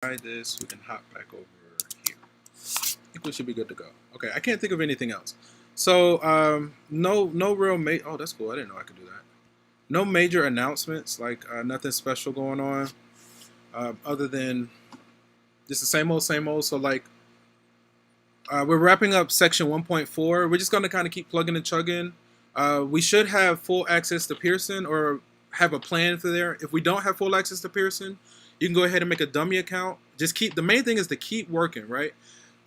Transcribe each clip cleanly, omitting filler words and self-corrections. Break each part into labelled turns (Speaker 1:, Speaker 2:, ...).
Speaker 1: Try this, we can hop back over here. I think we should be good to go. Okay, I can't think of anything else. So no real oh, that's cool. I didn't know I could do that. No major announcements, like nothing special going on, other than just the same old, same old. So like we're wrapping up section 1.4. We're just gonna kind of keep plugging and chugging. We should have full access to Pearson or have a plan for there. If we don't have full access to Pearson, you can go ahead and make a dummy account. Just keep, the main thing is to keep working, right?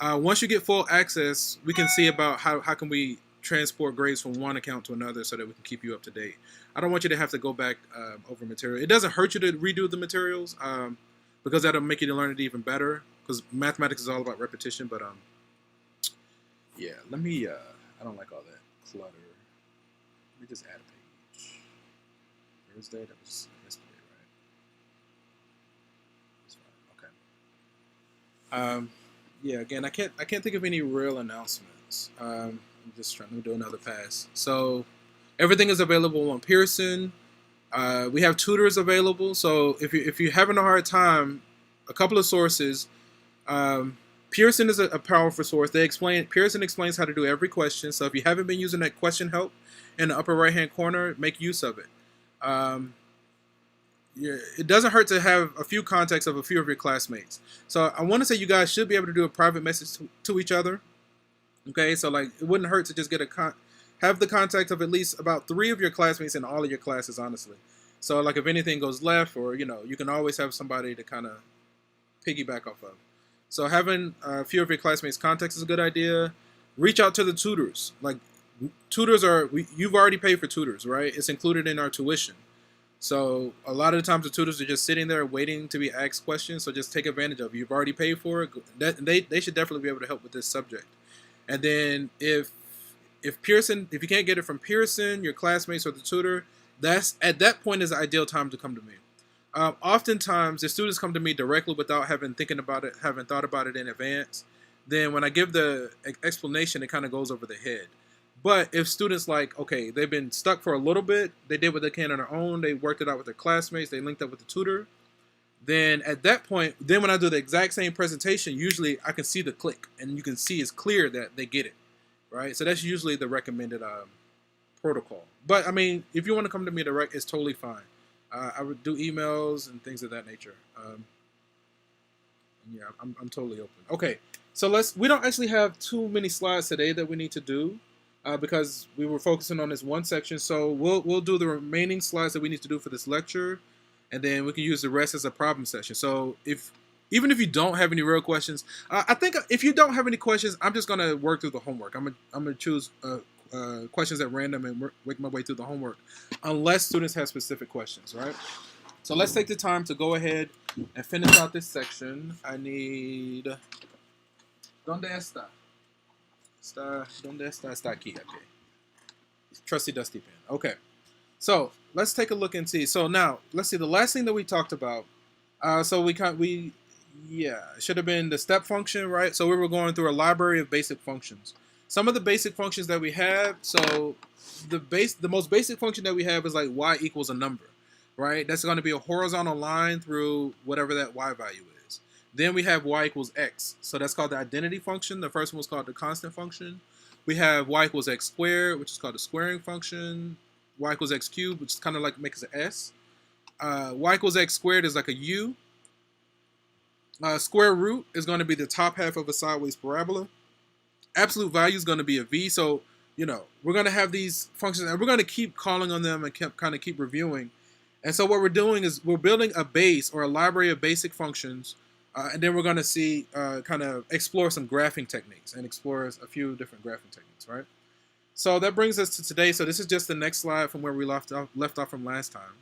Speaker 1: Once you get full access, we can see about how can we transport grades from one account to another so that we can keep you up to date. I don't want you to have to go back over material. It doesn't hurt you to redo the materials because that'll make you learn it even better, because mathematics is all about repetition. But yeah, let me, I don't like all that clutter. Let me just add a page. Thursday, that was yesterday, right? That's fine. Okay. Yeah, again, I can't think of any real announcements. I'm just trying to do another pass. So everything is available on Pearson. We have tutors available. So if you're having a hard time, a couple of sources. Pearson is a powerful source. Pearson explains how to do every question. So if you haven't been using that question help in the upper right hand corner, make use of it. Yeah, it doesn't hurt to have a few contacts of a few of your classmates. So I want to say you guys should be able to do a private message to each other. Okay, so like it wouldn't hurt to just get have the contact of at least about 3 of your classmates in all of your classes, honestly. So like if anything goes left, or you can always have somebody to kind of piggyback off of. So having a few of your classmates' contacts is a good idea. Reach out to the tutors. Like tutors you've already paid for tutors, right? It's included in our tuition. So a lot of the times the tutors are just sitting there waiting to be asked questions. So just take advantage of it. You've already paid for it. They should definitely be able to help with this subject. And then if you can't get it from Pearson, your classmates or the tutor, that's at that point is the ideal time to come to me. Oftentimes, the students come to me directly without having thought about it in advance. Then when I give the explanation, it kind of goes over the head. But if students okay, they've been stuck for a little bit, they did what they can on their own, they worked it out with their classmates, they linked up with the tutor, then at that point, then when I do the exact same presentation, usually I can see the click, and you can see it's clear that they get it, right? So that's usually the recommended protocol. But I mean, if you want to come to me direct, it's totally fine. I would do emails and things of that nature. Yeah, I'm totally open. Okay, so we don't actually have too many slides today that we need to do because we were focusing on this one section. So we'll do the remaining slides that we need to do for this lecture, and then we can use the rest as a problem session. So even if you don't have any real questions, I think if you don't have any questions, I'm just gonna work through the homework. I'm gonna choose questions at random and work my way through the homework, unless students have specific questions, right? So let's take the time to go ahead and finish out this section. I need... ¿Dónde está? ¿Dónde está? Está aquí, okay. Trusty Dusty Pen. Okay. So let's take a look and see. So now, let's see, the last thing that we talked about, so it should have been the step function, right? So we were going through a library of basic functions. Some of the basic functions that we have, so the most basic function that we have is like y equals a number, right? That's going to be a horizontal line through whatever that y value is. Then we have y equals x. So that's called the identity function. The first one was called the constant function. We have y equals x squared, which is called the squaring function. Y equals x cubed, which is kind of like makes an s. Y equals x squared is like a u. Square root is going to be the top half of a sideways parabola. Absolute value is going to be a v. So, we're going to have these functions, and we're going to keep calling on them and keep reviewing. And so what we're doing is we're building a base or a library of basic functions, and then we're going to see, kind of explore some graphing techniques and explore a few different graphing techniques, right? So that brings us to today. So this is just the next slide from where we left off from last time.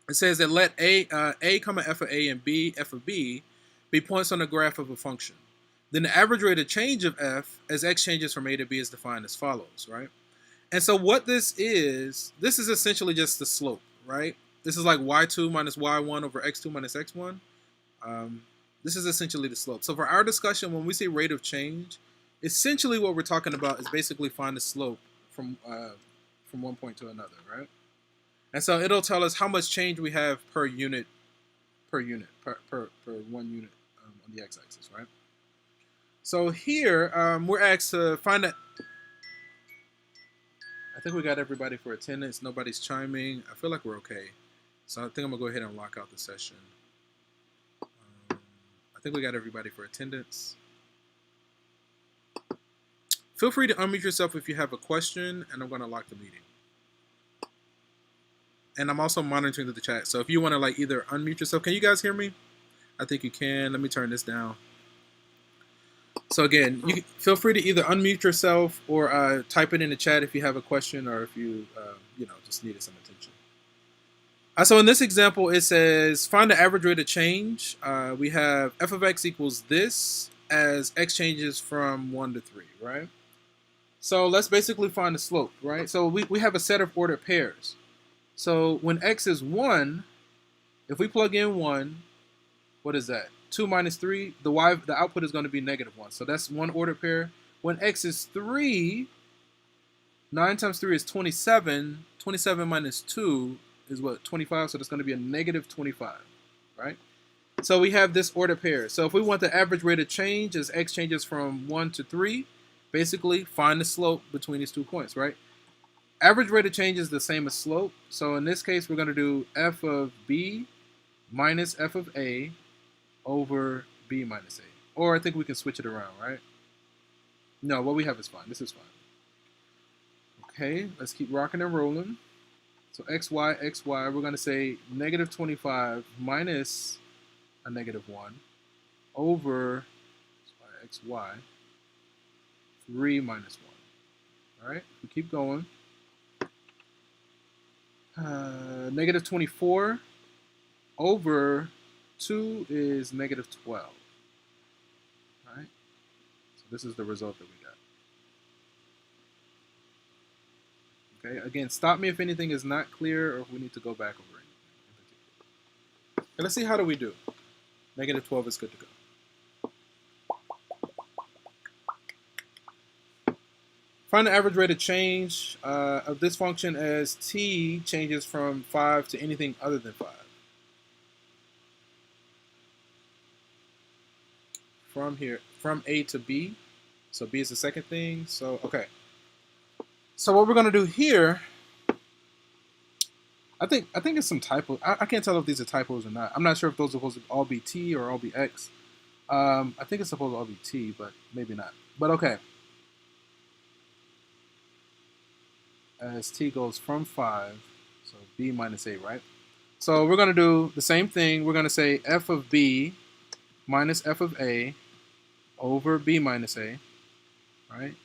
Speaker 1: It says that let a, comma f of a and b, f of b, be points on the graph of a function. Then the average rate of change of f as x changes from a to b is defined as follows, right? And so what this is essentially just the slope, right? This is like y2 minus y1 over x2 minus x1. This is essentially the slope. So for our discussion, when we say rate of change, essentially what we're talking about is basically find the slope from one point to another, right? And so it'll tell us how much change we have per unit, per 1 unit on the x-axis, right? So here we're asked to find that. I think we got everybody for attendance. Nobody's chiming. I feel like we're okay. So I think I'm gonna go ahead and lock out the session. I think we got everybody for attendance. Feel free to unmute yourself if you have a question, and I'm gonna lock the meeting. And I'm also monitoring the chat. So if you want to like either unmute yourself, can you guys hear me? I think you can. Let me turn this down. So again, you feel free to either unmute yourself or type it in the chat if you have a question or if you just needed some attention. So in this example, it says find the average rate of change. We have f of x equals this as x changes from 1 to 3, right? So let's basically find the slope, right? So we have a set of ordered pairs. So when x is 1, if we plug in 1, what is that? 2 minus 3, the output is going to be -1. So that's one ordered pair. When x is 3, 9 times 3 is 27. 27 minus 2 is what? 25. So that's going to be a -25, right? So we have this ordered pair. So if we want the average rate of change as x changes from 1 to 3, basically find the slope between these 2 points, right? Average rate of change is the same as slope. So in this case, we're going to do f of b minus f of a over b minus a. Or I think we can switch it around, right? No, what we have is fine. This is fine. Okay, let's keep rocking and rolling. So xy, xy, we're going to say -25 minus a -1 over xy, 3 minus 1. All right, we keep going. -24 over 2 is -12. All right, so this is the result that we got. Okay, again, stop me if anything is not clear or if we need to go back over anything in particular. Okay, let's see, how do we do? -12 is good to go. Find the average rate of change of this function as t changes from 5 to anything other than 5. From A to B. So B is the second thing. So, okay. So what we're going to do here, I think it's some typo. I can't tell if these are typos or not. I'm not sure if those are supposed to all be t or all be x. I think it's supposed to all be t, but maybe not. But okay. As t goes from 5, so b minus a, right? So we're going to do the same thing. We're going to say f of b minus f of a over b minus a, right?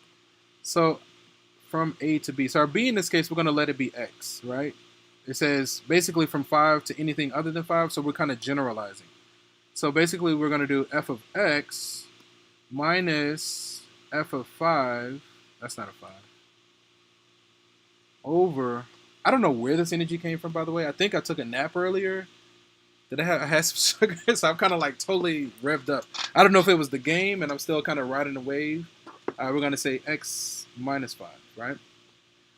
Speaker 1: So from a to b. So our b in this case, we're going to let it be x, right? It says basically from 5 to anything other than 5, so we're kind of generalizing. So basically we're going to do f of x minus f of 5, that's not a 5, over, I don't know where this energy came from, by the way. I think I took a nap earlier. I had some sugar, so I'm kind of like totally revved up. I don't know if it was the game and I'm still kind of riding the wave. We're going to say x minus 5, right?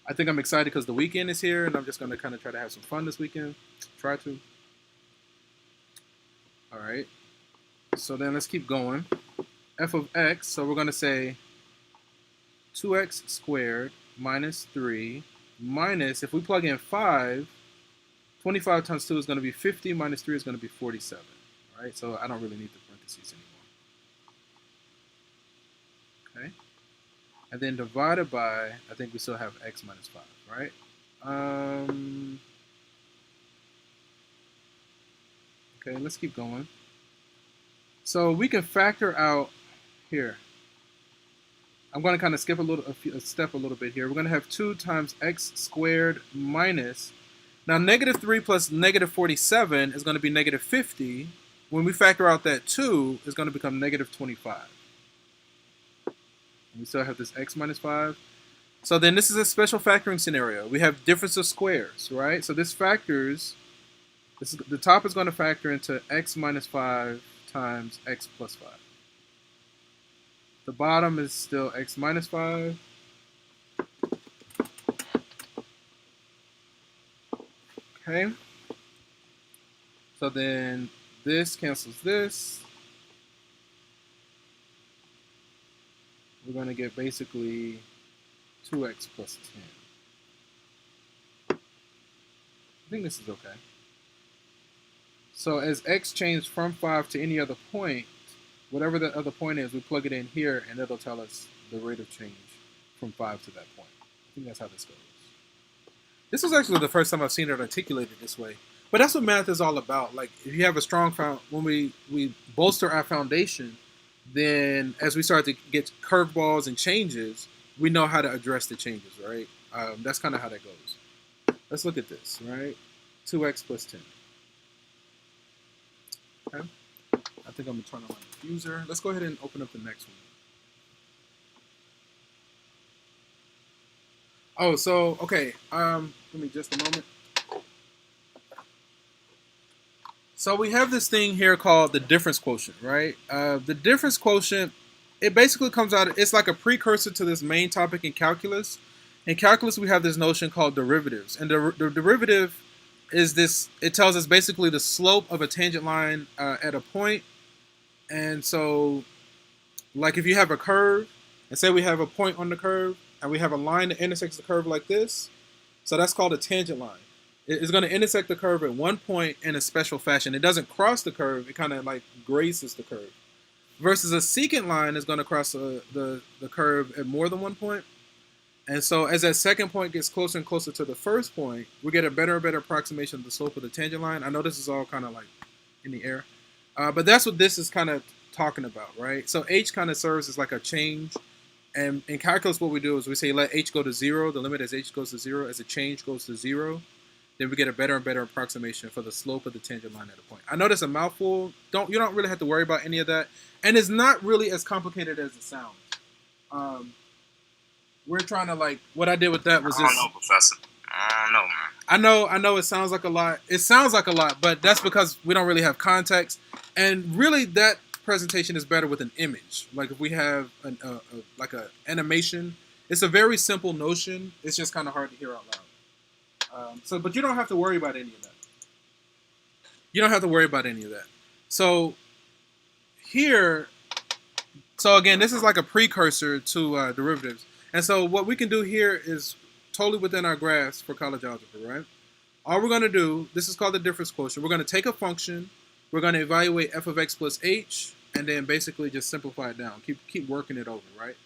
Speaker 1: I think I'm excited because the weekend is here and I'm just going to kind of try to have some fun this weekend. Try to. All right. So then let's keep going. F of x, so we're going to say 2x squared minus 3 minus, if we plug in 5, 25 times 2 is going to be 50, minus 3 is going to be 47, right? So I don't really need the parentheses anymore. Okay. And then divided by, I think we still have x minus 5, right? Okay, let's keep going. So we can factor out here. I'm going to kind of skip a step a little bit here. We're going to have 2 times x squared minus, now -3 plus -47 is going to be -50. When we factor out that 2, it's going to become -25. We still have this x minus 5. So then this is a special factoring scenario. We have difference of squares, right? So this factors, the top is going to factor into x minus 5 times x plus 5. The bottom is still x minus 5. Okay. So then this cancels this. we're going to get basically 2x plus 10. I think this is okay. So as x changes from 5 to any other point, whatever the other point is, we plug it in here, and it'll tell us the rate of change from 5 to that point. I think that's how this goes. This was actually the first time I've seen it articulated this way. But that's what math is all about. Like, if you have a strong when we bolster our foundation, then as we start to get curveballs and changes, we know how to address the changes, right? That's kind of how that goes. Let's look at this, right? 2x plus 10. Okay. I think I'm going to turn on my diffuser. Let's go ahead and open up the next one. Oh, so, okay. Give me just a moment. So we have this thing here called the difference quotient, right? The difference quotient, it basically comes out, it's like a precursor to this main topic in calculus. In calculus, we have this notion called derivatives. And the derivative is this, it tells us basically the slope of a tangent line at a point. And so, like if you have a curve, and say we have a point on the curve, and we have a line that intersects the curve like this, so that's called a tangent line. It's going to intersect the curve at one point in a special fashion. It doesn't cross the curve, it kind of like graces the curve. Versus a secant line is going to cross the curve at more than one point. And so as that second point gets closer and closer to the first point, we get a better and better approximation of the slope of the tangent line. I know this is all kind of like in the air. But that's what this is kind of talking about, right? So h kind of serves as like a change. And in calculus, what we do is we say let h go to 0. The limit as h goes to 0, as a change goes to 0. Then we get a better and better approximation for the slope of the tangent line at a point. I know that's a mouthful. You don't really have to worry about any of that. And it's not really as complicated as it sounds. We're trying to like, what I did with that was just...
Speaker 2: I don't know, Professor. I don't know, man.
Speaker 1: I know it sounds like a lot. It sounds like a lot, but that's because we don't really have context. And really that presentation is better with an image. Like if we have like an animation, it's a very simple notion. It's just kind of hard to hear out loud. But you don't have to worry about any of that. You don't have to worry about any of that. So here, so again, this is like a precursor to derivatives. And so what we can do here is totally within our grasp for college algebra, right? All we're going to do, this is called the difference quotient. We're going to take a function. We're going to evaluate f of x plus h, and then basically just simplify it down. Keep working it over, right?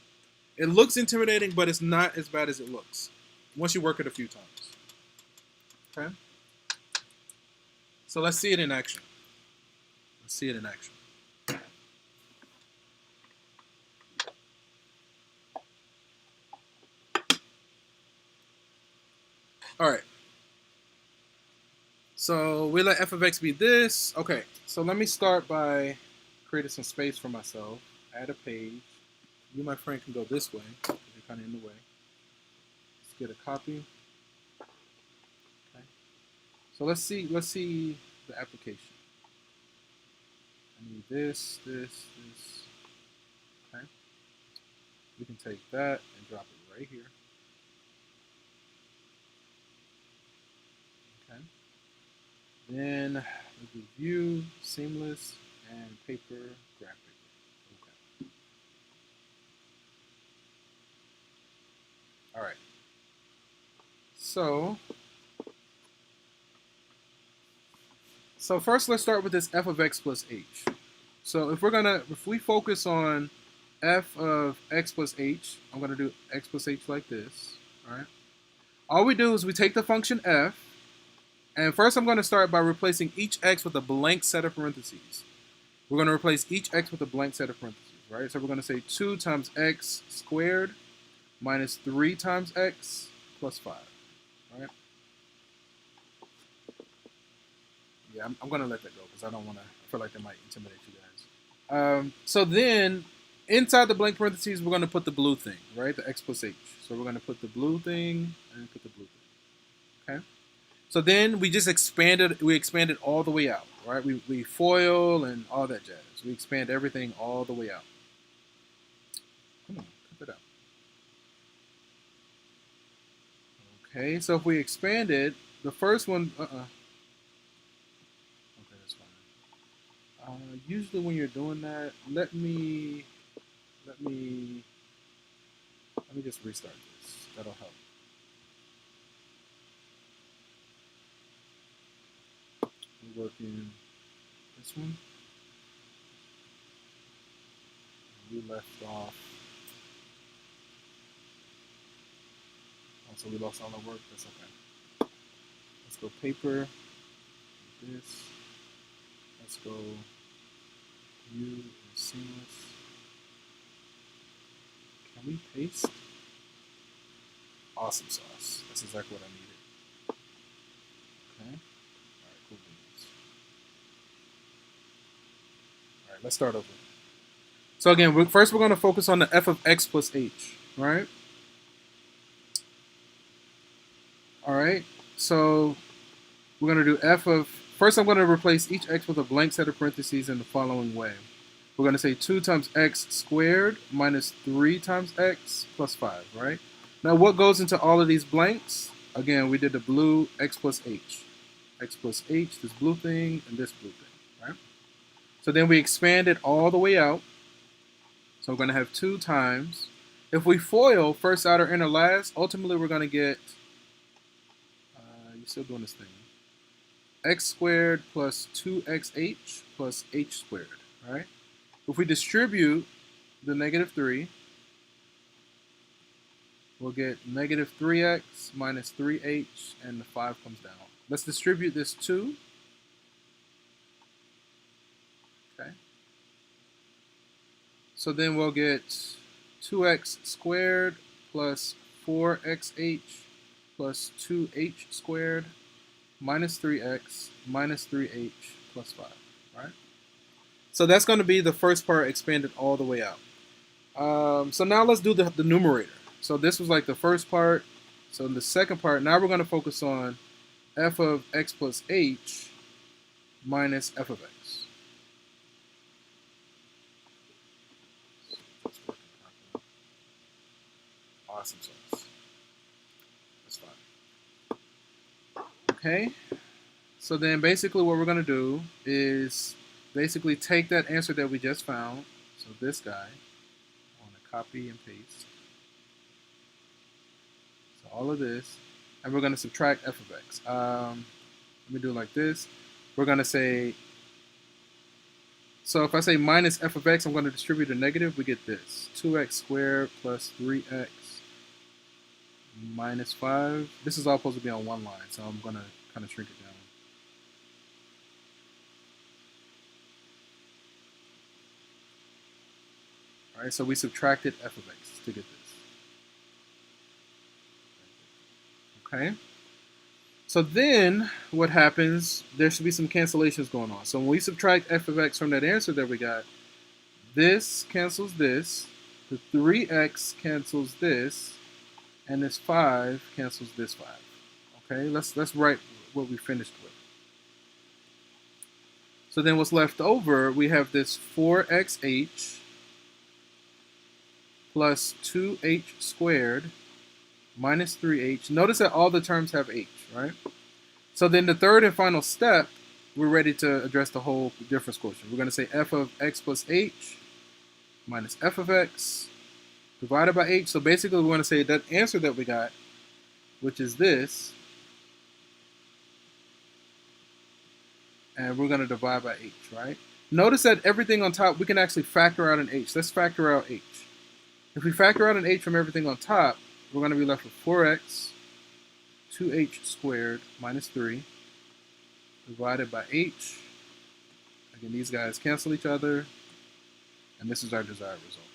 Speaker 1: It looks intimidating, but it's not as bad as it looks once you work it a few times. Okay? So let's see it in action. Let's see it in action. All right. So we let f of x be this. Okay, so let me start by creating some space for myself. Add a page. You, my friend, can go this way because you're kind of in the way. Let's get a copy. Okay. So let's see the application. I need this. Okay. We can take that and drop it right here. Okay. Then we'll do view, seamless, and paper graphic. Okay. All right. So first let's start with this f of x plus h. So if we focus on f of x plus h, I'm gonna do x plus h like this. All right. All we do is we take the function f, and first I'm gonna start by replacing each x with a blank set of parentheses. We're gonna replace each x with a blank set of parentheses, right? So we're gonna say 2 times x squared minus 3 times x plus 5, right? Yeah, I'm going to let that go because I feel like that might intimidate you guys. So then, inside the blank parentheses, we're going to put the blue thing, right? The x plus h. So we're going to put the blue thing and put the blue thing, okay? So then we just expanded all the way out, right? We FOIL and all that jazz. We expand everything all the way out. Come on, cut that out. Okay, so if we expand it, the first one, usually when you're doing that, let me Let me just restart this. That'll help. We're working this one. We left off. So we lost all our work. That's okay. Let's go paper. This. Let's go view and seamless. Can we paste? Awesome sauce. That's exactly what I needed. Okay. Alright, cool beans. Alright, let's start over. So again, first we're going to focus on the f of x plus h, right? Alright, so we're going to do f of, first I'm going to replace each x with a blank set of parentheses in the following way. We're going to say 2 times x squared minus 3 times x plus 5, right? Now what goes into all of these blanks? Again, we did the blue x plus h. X plus h, this blue thing, and this blue thing, right? So then we expand it all the way out. So we're going to have 2 times. If we FOIL, first, outer, inner, last, ultimately we're going to get, you're still doing this thing, x squared plus 2xh plus h squared, right? If we distribute the negative 3, we'll get negative 3x minus 3h, and the 5 comes down. Let's distribute this 2. Okay. So then we'll get 2x squared plus 4xh plus 2h squared minus 3x minus 3h plus 5, right? So that's going to be the first part expanded all the way out. So now let's do the numerator. So this was like the first part. So in the second part, now we're going to focus on f of x plus h minus f of x. Awesome sauce. That's fine. Okay. So then basically what we're going to do is basically take that answer that we just found. So this guy, I want to copy and paste. So all of this, and we're going to subtract f of x. Let me do it like this. We're going to say, so if I say minus f of x, I'm going to distribute a negative. We get this, 2x squared plus 3x minus 5. This is all supposed to be on one line, so I'm going to kind of shrink it down. All right, so we subtracted f of x to get this. Okay. So then what happens, there should be some cancellations going on. So when we subtract f of x from that answer that we got, this cancels this, the 3x cancels this, and this 5 cancels this 5. Okay, let's write what we finished with. So then what's left over, we have this 4xh plus 2h squared minus 3h. Notice that all the terms have h, right? So then the third and final step, we're ready to address the whole difference quotient. We're going to say f of x plus h minus f of x divided by h. So basically we want to say that answer that we got, which is this, and we're going to divide by h, right? Notice that everything on top, we can actually factor out an h. Let's factor out h. If we factor out an h from everything on top, we're going to be left with 4x, 2h squared minus 3 divided by h. Again, these guys cancel each other, and this is our desired result.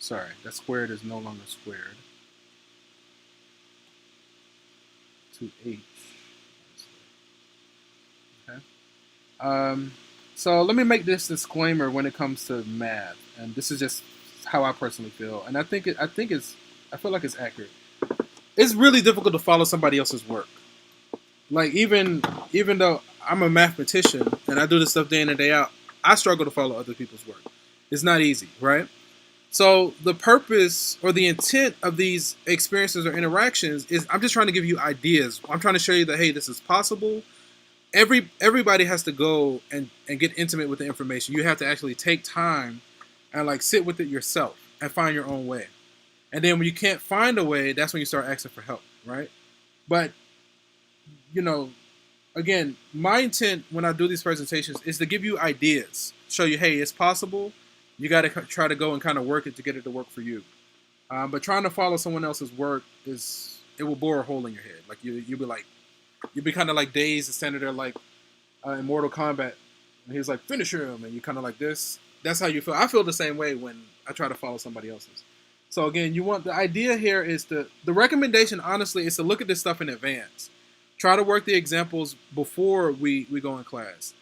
Speaker 1: Sorry, that squared is no longer squared. 2h. Okay. So let me make this disclaimer when it comes to math, and this is just how I personally feel, and I feel like it's accurate. It's really difficult to follow somebody else's work. Like even though I'm a mathematician and I do this stuff day in and day out, I struggle to follow other people's work. It's not easy, right? So the purpose or the intent of these experiences or interactions is I'm just trying to give you ideas. I'm trying to show you that, hey, this is possible. Everybody has to go and get intimate with the information. You have to actually take time and like sit with it yourself. and find your own way. And then when you can't find a way, that's when you start asking for help, right? But, you know, again, my intent when I do these presentations is to give you ideas, show you, hey, it's possible. You got to try to go and kind of work it to get it to work for you. But trying to follow someone else's work it will bore a hole in your head. Like you'll be kind of like dazed and standing there like in Mortal Kombat, and he's like, finish him, and you kind of like this. That's how you feel. I feel the same way when I try to follow somebody else's. So again, the idea here is the recommendation, honestly, is to look at this stuff in advance. Try to work the examples before we go in class.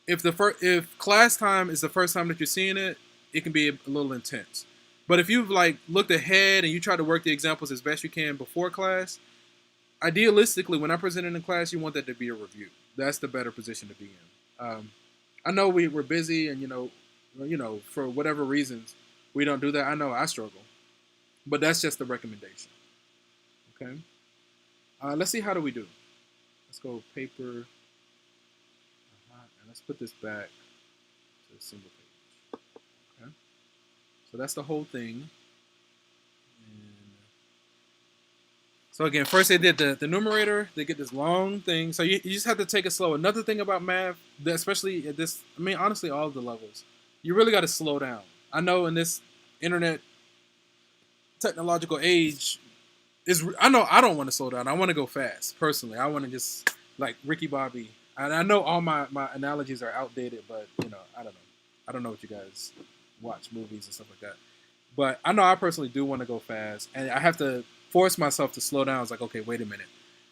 Speaker 1: If class time is the first time that you're seeing it, it can be a little intense. But if you've like looked ahead and you try to work the examples as best you can before class, idealistically, when I present it in class, you want that to be a review. That's the better position to be in. I know we're busy, and you know, for whatever reasons, we don't do that. I know I struggle, but that's just the recommendation. Okay. Let's see, how do we do? Let's go paper, and let's put this back to a single page. Okay. So that's the whole thing. So again, first they did the numerator. They get this long thing. So you just have to take it slow. Another thing about math, especially at this, I mean, honestly, all of the levels, you really got to slow down. I know in this internet technological age, I know I don't want to slow down. I want to go fast, personally. I want to just, like Ricky Bobby. And I know all my analogies are outdated, but, you know, I don't know. I don't know what you guys watch movies and stuff like that. But I know I personally do want to go fast. And I have to force myself to slow down. It's like, okay, wait a minute.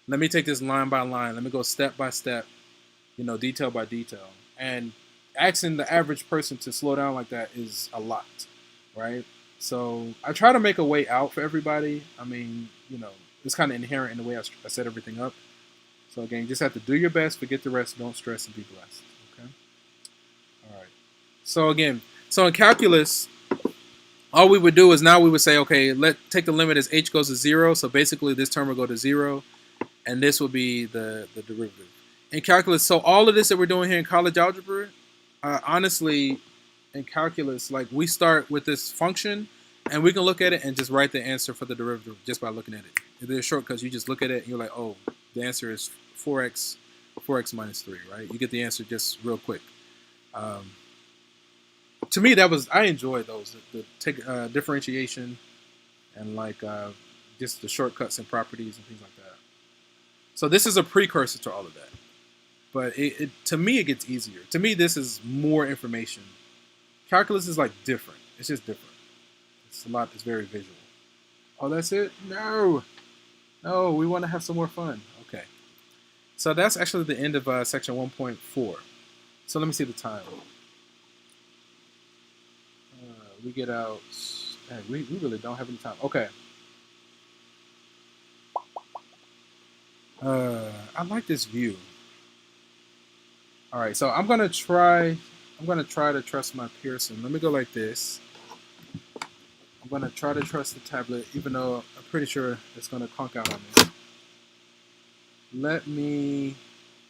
Speaker 1: Let me take this line by line. Let me go step by step, you know, detail by detail. And asking the average person to slow down like that is a lot, right? So I try to make a way out for everybody. I mean, you know, it's kind of inherent in the way I set everything up. So again, you just have to do your best, forget the rest, don't stress, and be blessed. Okay? All right. So again, in calculus, all we would do is now we would say, okay, take the limit as h goes to 0. So basically this term will go to 0, and this will be the derivative. In calculus, so all of this that we're doing here in college algebra, honestly, in calculus, like we start with this function, and we can look at it and just write the answer for the derivative just by looking at it. If there's shortcuts, you just look at it and you're like, oh, the answer is 4x minus 3, right? You get the answer just real quick. To me, I enjoy those, the differentiation and like just the shortcuts and properties and things like that. So this is a precursor to all of that. But to me, it gets easier. To me, this is more information. Calculus is like different. It's just different. It's very visual. Oh, that's it? No, we want to have some more fun. Okay. So that's actually the end of section 1.4. So let me see the time. We get out. Man, we really don't have any time. Okay. I like this view. All right, so I'm gonna try to trust my Pearson. Let me go like this. I'm gonna try to trust the tablet, even though I'm pretty sure it's gonna conk out on me. Let me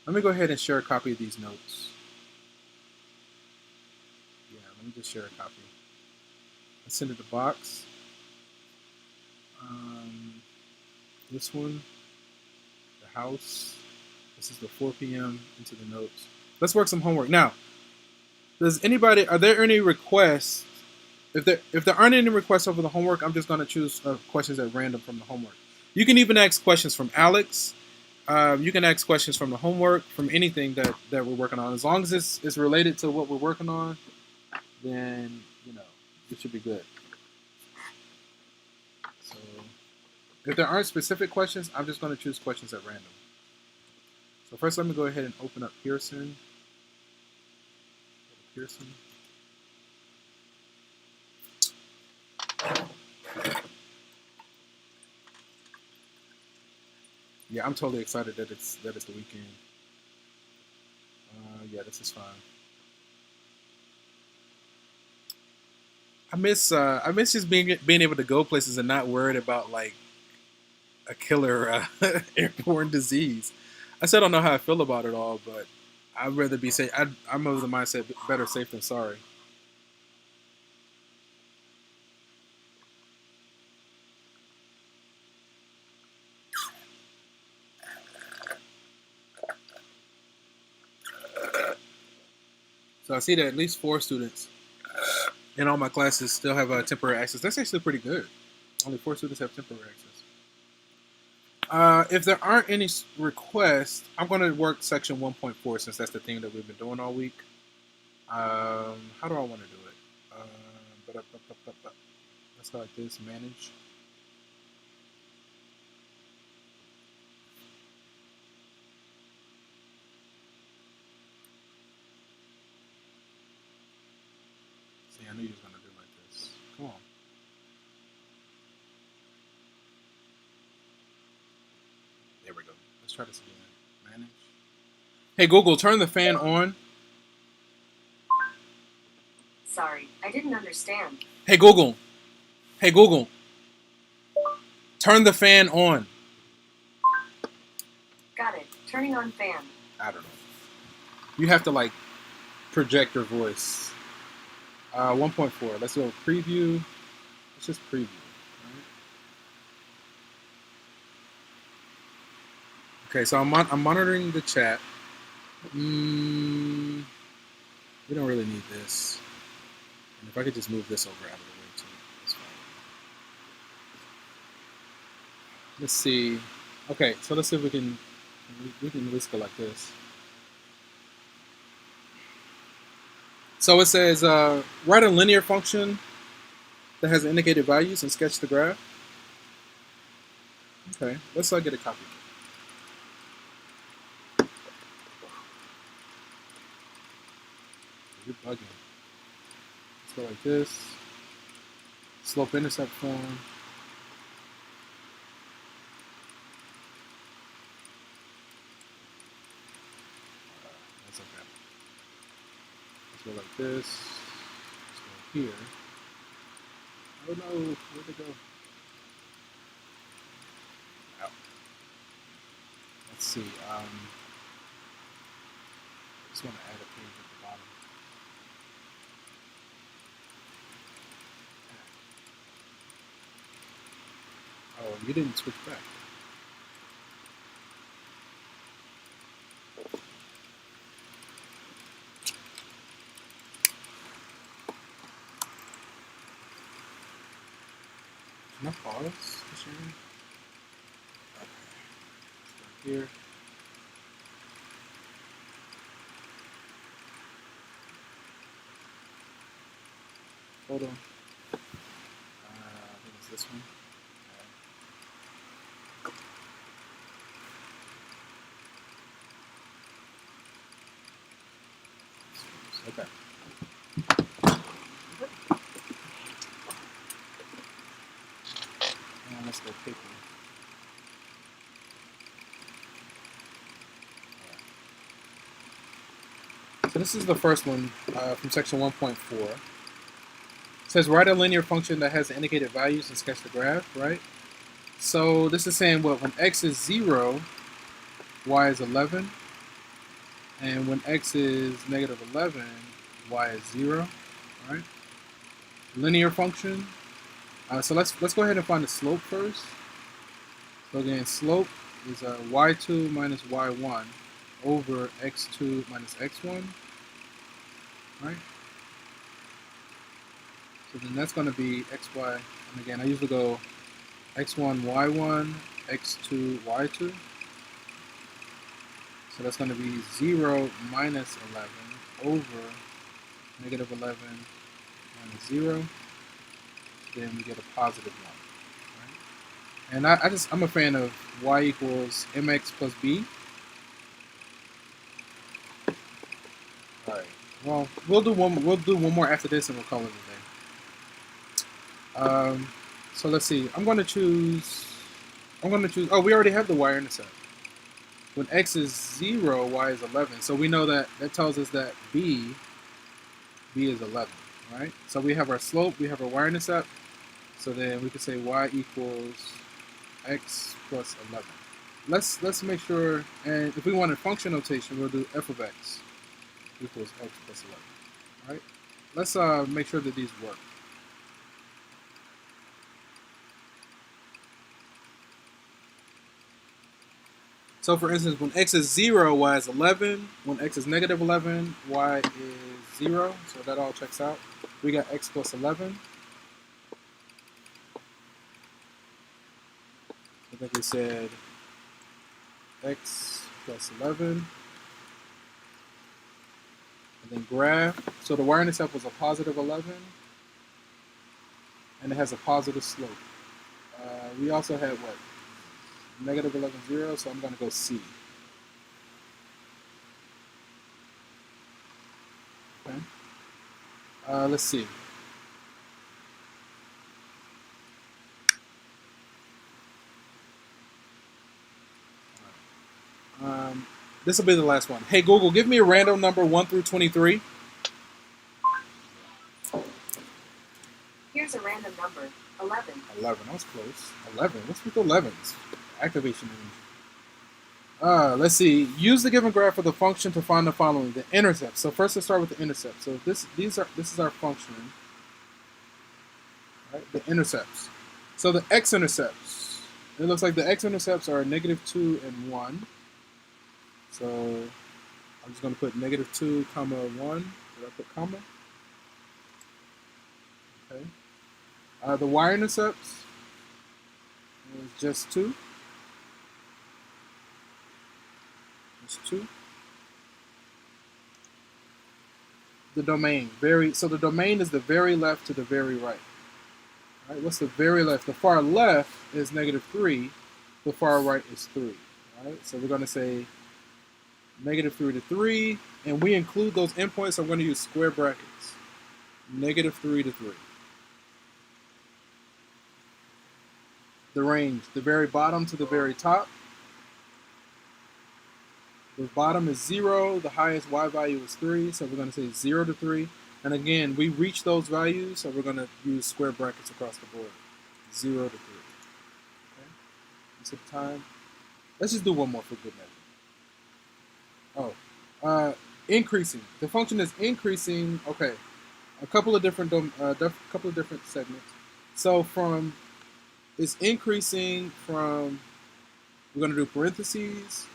Speaker 1: go ahead and share a copy of these notes. Yeah, let me just share a copy. Let's send it to box. This one, the house. This is the 4 p.m. into the notes. Let's work some homework now. Are there any requests? If there aren't any requests over the homework, I'm just going to choose questions at random from the homework. You can even ask questions from Alex. You can ask questions from the homework, from anything that we're working on. As long as it's related to what we're working on, then, you know, it should be good. So if there aren't specific questions, I'm just going to choose questions at random. So first, let me go ahead and open up Pearson. Yeah, I'm totally excited that it's the weekend. Yeah, this is fine. I miss just being able to go places and not worried about like a killer airborne disease. I still don't know how I feel about it all, but I'd rather be safe. I'm of the mindset better safe than sorry. So I see that at least 4 students in all my classes still have temporary access. That's actually pretty good. Only 4 students have temporary access. If there aren't any requests, I'm going to work section 1.4 since that's the theme that we've been doing all week. How do I want to do it? Let's go like this, manage. See, I knew you was going to do like this. Come on. There we go. Let's try this again. Manage. Hey, Google, turn the fan on.
Speaker 3: Sorry, I didn't understand.
Speaker 1: Hey, Google. Hey, Google. Turn the fan on.
Speaker 3: Got it. Turning on fan.
Speaker 1: I don't know. You have to, like, project your voice. 1.4. Let's go preview. Let's just preview. Right? Okay, so I'm monitoring the chat. We don't really need this. And if I could just move this over out of the way too, that's fine. Let's see. Okay, so let's see if we can at least go like this. So it says write a linear function that has indicated values and sketch the graph. Okay, let's get a copy. You're bugging. Let's go like this. Slope-intercept form. That's okay. Let's go like this. Let's go here. Oh no, where'd it go? Out. Let's see. I just want to add a page at the bottom. Oh, you didn't switch back. Can I pause the sharing? Okay. Let's go here. Hold on. I think it's this one. Okay. And let's go paper. So this is the first one from section 1.4. It says write a linear function that has indicated values and sketch the graph, right? So this is saying what when x is 0, y is 11, and when x is negative 11, y is 0, right? Linear function. So let's go ahead and find the slope first. So again, slope is y2 minus y1 over x2 minus x1, right? So then that's going to be xy, and again I usually go x1 y1, x2 y2. So that's going to be 0 minus 11 over negative 11 minus 0. Then we get a positive 1. Right? And I'm a fan of y equals mx plus b. All right. Well, we'll do one more after this, and we'll call it a day. So let's see. I'm going to choose. Oh, we already have the y-intercept. When x is 0, y is 11. So we know that tells us that b is 11, right? So we have our slope, we have our y-intercept. So then we can say y equals x plus 11. Let's make sure, and if we want a function notation, we'll do f of x equals x plus 11, right? Let's make sure that these work. So for instance, when x is 0, y is 11. When x is negative 11, y is 0, so that all checks out. We got x plus 11. I think we said x plus 11. And then graph. So the y-intercept was a positive 11. And it has a positive slope. We also had what? Negative 11, 0, so I'm going to go C. Okay. Let's see. This will be the last one. Hey, Google, give me a random number 1 through 23.
Speaker 3: Here's a random number, 11.
Speaker 1: 11, that was close. 11, what's with the 11s? Activation range. Let's see. Use the given graph of the function to find the following: the intercept. So first, let's start with the intercept. So this is our function, right? The intercepts. So the x-intercepts. It looks like the x-intercepts are -2 and 1. So I'm just going to put -2, comma 1. Did I put comma? Okay. The y-intercepts is just 2. 2. The domain, so the domain is the very left to the very right. All right, what's the very left? The far left is -3. The far right is 3. All right, so we're going to say -3 to 3, and we include those endpoints. So I'm going to use square brackets. -3 to 3. The range, the very bottom to the very top. The bottom is 0, the highest y value is 3, so we're going to say 0 to 3. And again, we reach those values, so we're going to use square brackets across the board. 0 to 3. Okay? What's the time? Let's just do one more for good measure. Oh, increasing. The function is increasing. Okay, a couple of different segments. So it's increasing from, we're going to do parentheses,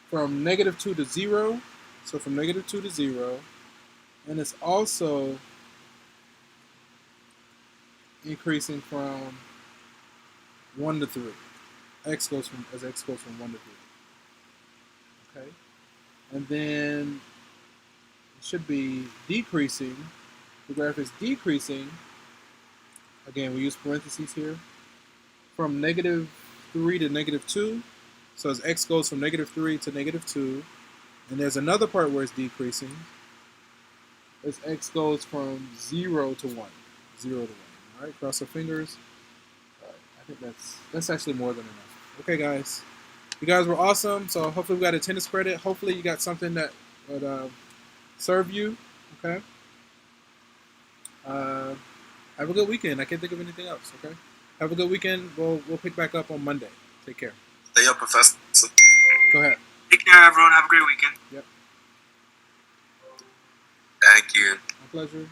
Speaker 1: from -2 to 0, so from -2 to 0, and it's also increasing from 1 to 3. X goes from 1 to 3. Okay, and then it should be decreasing. The graph is decreasing. Again, we use parentheses here from -3 to -2. So as x goes from -3 to -2, and there's another part where it's decreasing, as x goes from 0 to 1. 0 to 1. All right, cross our fingers. All right, I think that's actually more than enough. Okay, guys. You guys were awesome. So hopefully we got attendance credit. Hopefully you got something that would serve you. Okay. Have a good weekend. I can't think of anything else. Okay. Have a good weekend. We'll pick back up on Monday. Take care.
Speaker 2: Stay up, Professor.
Speaker 1: Go ahead.
Speaker 2: Take care, everyone. Have a great weekend.
Speaker 1: Yep.
Speaker 2: Thank you.
Speaker 1: My pleasure.